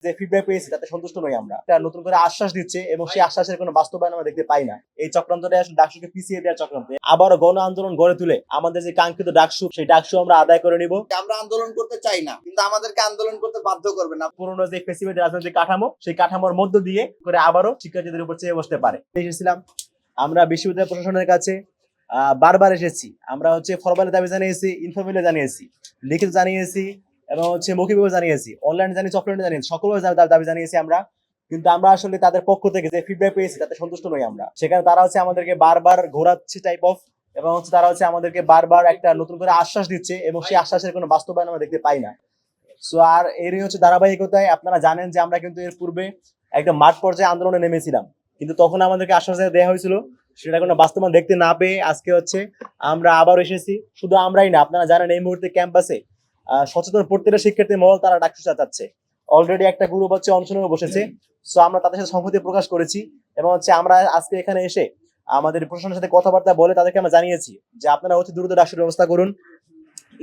যে ফিডব্যাক পেয়েছি তাতে সন্তুষ্ট নই আমরা। একটা নতুন করে আশ্বাস দিচ্ছে এবং সেই আশ্বাসের কোনো বাস্তবায়ন আমরা দেখতে পাই না। এই চক্রান্তটা আসলে ডাকসুকে পিছিয়ে দেওয়ার চক্রান্ত। আবারও গণ আন্দোলন গড়ে তুলে আমাদের যে কাঙ্ক্ষিত ডাকসু, সেই ডাকসু আমরা আদায় করে নিব। আমরা আন্দোলন করতে চাই না, কিন্তু আমাদেরকে আন্দোলন করতে বাধ্য করবে না। পুরোনো যে ফেসিবাদী রাজনৈতিক কাঠামো, সেই কাঠামোর মধ্য দিয়ে করে আবারও শিক্ষার্থীদের উপর চেয়ে বসতে পারে। এসেছিলাম আমরা বিশ্ববিদ্যালয় প্রশাসনের কাছে বারবার এসেছি। আমরা ফরমালি দাবি জানিয়েছি, ইনফরমালি জানিয়েছি, লিখিত জানিয়েছি এবং মৌখিকভাবে জানিয়েছি, অনলাইনে জানিয়েছি, অফলাইনে জানিয়েছি, সকলভাবে দাবি জানিয়েছি আমরা। কিন্তু আমরা আসলে তাদের পক্ষ থেকে যে ফিডব্যাক পেয়েছি তাতে সন্তুষ্ট নই আমরা। সেখানে তারা আমাদেরকে বারবার ঘোরাচ্ছে টাইপ অফ, এবং তারা আমাদেরকে বারবার একটা নতুন করে আশ্বাস দিচ্ছে এবং সেই আশ্বাসের কোনো বাস্তবায়ন আমরা দেখতে পাই না। সো আর এরই ধারাবাহিকতায় আপনারা জানেন যে আমরা কিন্তু এর পূর্বে একটা মাঠ পর্যায়ে আন্দোলনে নেমেছিলাম, কিন্তু তখন আমাদেরকে আশ্বাস দেওয়া হয়েছিল, সেটা কোনো বাস্তবায়ন দেখতে না পেয়ে আজকে আমরা আবার এসেছি। শুধু আমরাই না, আপনারা জানেন এই মুহূর্তে ক্যাম্পাসে সচেতন প্রত্যেকটা শিক্ষার্থী মহল তারা ডাকসু চাচ্ছে। অলরেডি একটা গ্রুপ অনশনে বসেছে। সো আমরা তাদের সাথে সংহতি প্রকাশ করেছি এবং আমরা আজকে এখানে এসে আমাদের প্রশাসনের সাথে কথাবার্তা বলে তাদেরকে আমরা জানিয়েছি যে আপনারা অতি দ্রুত ডাকসুর ব্যবস্থা করুন।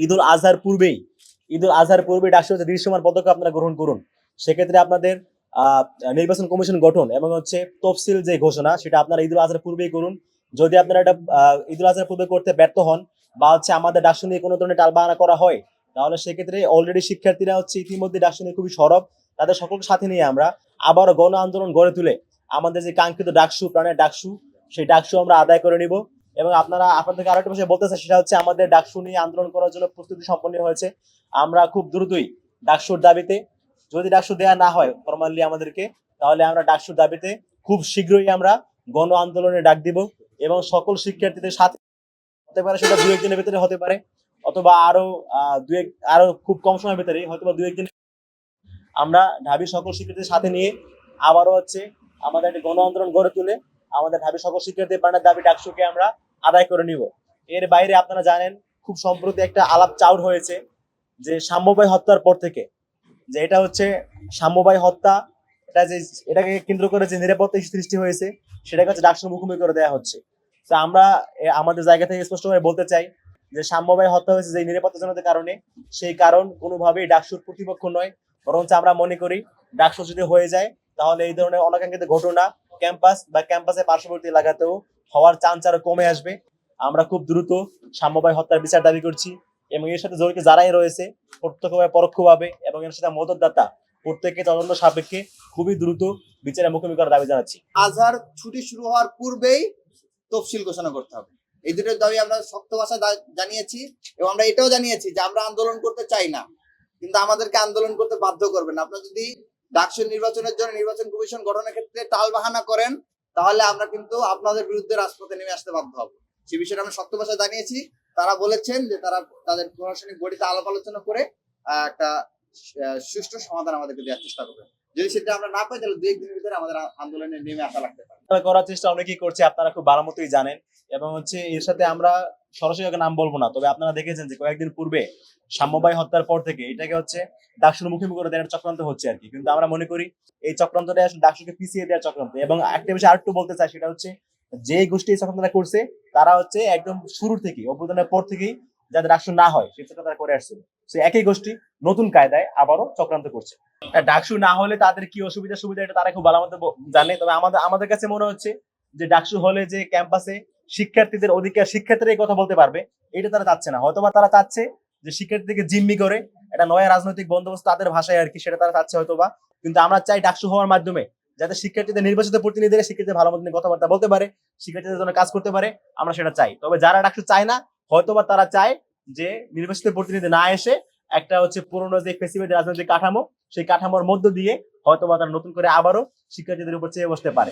ঈদুল আজহার পূর্বেই ডাকসু দৃশ্যমান পদক্ষেপ আপনারা গ্রহণ করুন। সেক্ষেত্রে আপনাদের নির্বাচন কমিশন গঠন এবং তফসিল যে ঘোষণা, সেটা আপনারা ঈদুল আজহার পূর্বেই করুন। যদি আপনারা এটা ঈদুল আজহার পূর্বে করতে ব্যর্থ হন বা আমাদের ডাকসু নিয়ে কোনো ধরনের টালবাহানা করা হয়, তাহলে সেক্ষেত্রে অলরেডি শিক্ষার্থীরা ইতিমধ্যে ডাকসু নিয়ে খুবই সরব। তাদের সকলকে সাথে নিয়ে আমরা আবারও গণ আন্দোলন গড়ে তুলে আমাদের যে কাঙ্ক্ষিত ডাকসু, প্রাণের ডাকসু, সেই ডাকসু আমরা আদায় করে নিব। এবং আপনাদেরকে আরেকটা বিষয় বলতে চাই, সেটা আমাদের ডাকসু নিয়ে আন্দোলন করার জন্য প্রস্তুতি সম্পন্ন হয়েছে। আমরা খুব দ্রুতই ডাকসুর দাবিতে, যদি ডাকসু দেয়া না হয় ফরমালি আমাদেরকে, তাহলে আমরা ডাকসুর দাবিতে খুব শীঘ্রই আমরা গণ আন্দোলনে ডাক দিব এবং সকল শিক্ষার্থীদের সাথে, হতে পারে সেটা 2-1 দিনের ভিতরে হতে পারে, অথবা আরো খুব কম সময়ের ভিতরে, হয়তো 2-1 দিন আমরা ঢাবির সকল শিক্ষার্থীদের সাথে নিয়ে আবারও আমাদের একটা গণ আন্দোলন গড়ে তুলে আমাদের ঢাবির সকল শিক্ষার্থীদের প্রাণের দাবি ডাকসুকে আমরা আদায় করে নিব। এর বাইরে আপনারা জানেন খুব সম্প্রতি একটা আলাপ চাউর হয়েছে যে সাম্যবাই হত্যার পর থেকে, যে এটা সাম্যবাই হত্যা, এটাকে কেন্দ্র করে যে নিরাপত্তা সৃষ্টি হয়েছে, সেটাকে ডাকসুর মুখোমুখি করে দেওয়া হচ্ছে। তো আমরা আমাদের জায়গা থেকে স্পষ্টভাবে বলতে চাই যে সাম্যবাই হত্যা হয়েছে যে নিরাপত্তাজনিত কারণে, সেই কারণ কোনোভাবেই ডাকসুর প্রতিপক্ষ নয়। বরঞ্চ আমরা মনে করি ডাকসু যদি হয়ে যায়, তাহলে এই ধরনের অনাকাঙ্ক্ষিত ঘটনা ক্যাম্পাস বা ক্যাম্পাসের পার্শ্ববর্তী এলাকাতেও হওয়ার চান্স আরো কমে আসবে। আমরা খুব দ্রুত সাম্যবাই হত্যার বিচার দাবি করছি এবং এর সাথে জড়িত যারাই রয়েছে প্রত্যক্ষভাবে পরোক্ষভাবে এবং এর সাথে মদতদাতা, প্রত্যেককে তদন্ত সাপেক্ষে খুবই দ্রুত বিচারের মুখোমুখি করার দাবি জানাচ্ছি। আজহার ছুটি শুরু হওয়ার পূর্বেই তফসিল ঘোষণা করতে হবে, এই দুটোর দাবি আমরা শক্ত ভাষায় জানিয়েছি এবং আমরা এটাও জানিয়েছি যে আমরা আন্দোলন করতে চাই না, কিন্তু আমাদেরকে আন্দোলন করতে বাধ্য করবেন না। আপনারা যদি ডাকসু নির্বাচনের জন্য নির্বাচন কমিশন গঠনের ক্ষেত্রে টালবাহানা করেন, তাহলে আমরা কিন্তু আপনাদের বিরুদ্ধে রাজপথে নেমে আসতে বাধ্য হব। সে বিষয়ে আমরা শক্ত ভাষায় জানিয়েছি। তারা বলেছেন যে তারা তাদের প্রশাসনিক বডিতে আলাপ আলোচনা করে একটা সুষ্ঠু সমাধান আমাদেরকে দেওয়ার চেষ্টা করবেন। যদি সেটা আমরা না পাই, তাহলে 2-1 দিনের ভিতরে আমাদের আন্দোলনে নেমে আসা লাগতে পারে। করার চেষ্টা অনেকেই করছে, আপনারা খুব ভালো মতোই জানেন। এবং এর সাথে আমরা সরাসরি নাম বলবো না, তবে আপনারা দেখেছেন যে কয়েকদিন পূর্বে সাম্যবাই হত্যার পর থেকে এটাকে ডাকসুর মুখোমুখি করে দেওয়ার চক্রান্ত হচ্ছে আর কি। কিন্তু আমরা মনে করি এই চক্রান্তটা আসলে ডাকসুকে পিছিয়ে দেওয়ার চক্রান্ত। এবং একটা বিষয় আরেকটু বলতে চাই, সেটা যে গোষ্ঠী এই চক্রান্তটা করছে, তারা একদম শুরুর থেকেই, অভ্যুত্থানের পর থেকেই যাতে ডাকসু না হয় সেই চক্রান্ত তারা করে আসছিল। সে একই গোষ্ঠী নতুন কায়দায় আবারও চক্রান্ত করছে। ডাকসু না হলে তাদের কি সুবিধা এটা তারা খুব ভালো মতো জানে। তবে আমাদের কাছে মনে হচ্ছে যে ডাকসু হলে যে ক্যাম্পাসে শিক্ষার্থীদের অধিকার, শিক্ষার্থীরা এই কথা বলতে পারবে, এটা তারা চাচ্ছে না। হয়তোবা তারা চাচ্ছে যে শিক্ষার্থীদেরকে জিম্মি করে একটা নয়া রাজনৈতিক বন্দোবস্ত তাদের ভাষায় আর কি, সেটা তারা চাচ্ছে হয়তোবা। কিন্তু আমরা চাই ডাকসু হওয়ার মাধ্যমে যাতে শিক্ষার্থীদের নির্বাচিত প্রতিনিধিরা শিক্ষার্থীদের ভালো মতো কথাবার্তা বলতে পারে, শিক্ষার্থীদের জন্য কাজ করতে পারে, আমরা সেটা চাই। তবে যারা ডাকসু চায় না, হয়তোবা তারা চায় যে নির্বাচিত প্রতিনিধি না এসে একটা পুরোনো যে ফেসিবাদী রাজনৈতিক কাঠামো, সেই কাঠামোর মধ্য দিয়ে হয়তোবা তারা নতুন করে আবারও শিক্ষার্থীদের উপর চেয়ে বসতে পারে।